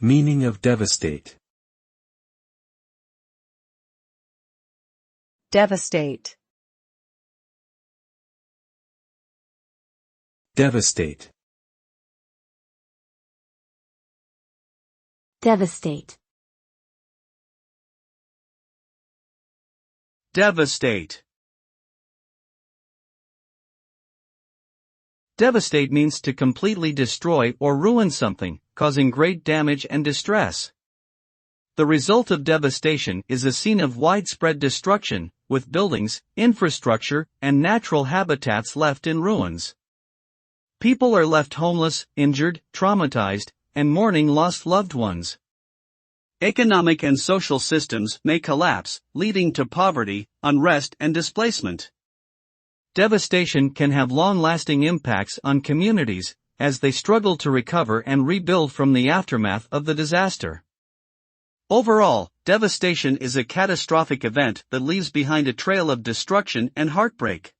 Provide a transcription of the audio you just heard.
Meaning of devastate. Devastate. Devastate. Devastate. Devastate. Devastate means to completely destroy or ruin something, causing great damage and distress. The result of devastation is a scene of widespread destruction, with buildings, infrastructure, and natural habitats left in ruins. People are left homeless, injured, traumatized, and mourning lost loved ones. Economic and social systems may collapse, leading to poverty, unrest, and displacement. Devastation can have long-lasting impacts on communities, as they struggle to recover and rebuild from the aftermath of the disaster. Overall, devastation is a catastrophic event that leaves behind a trail of destruction and heartbreak.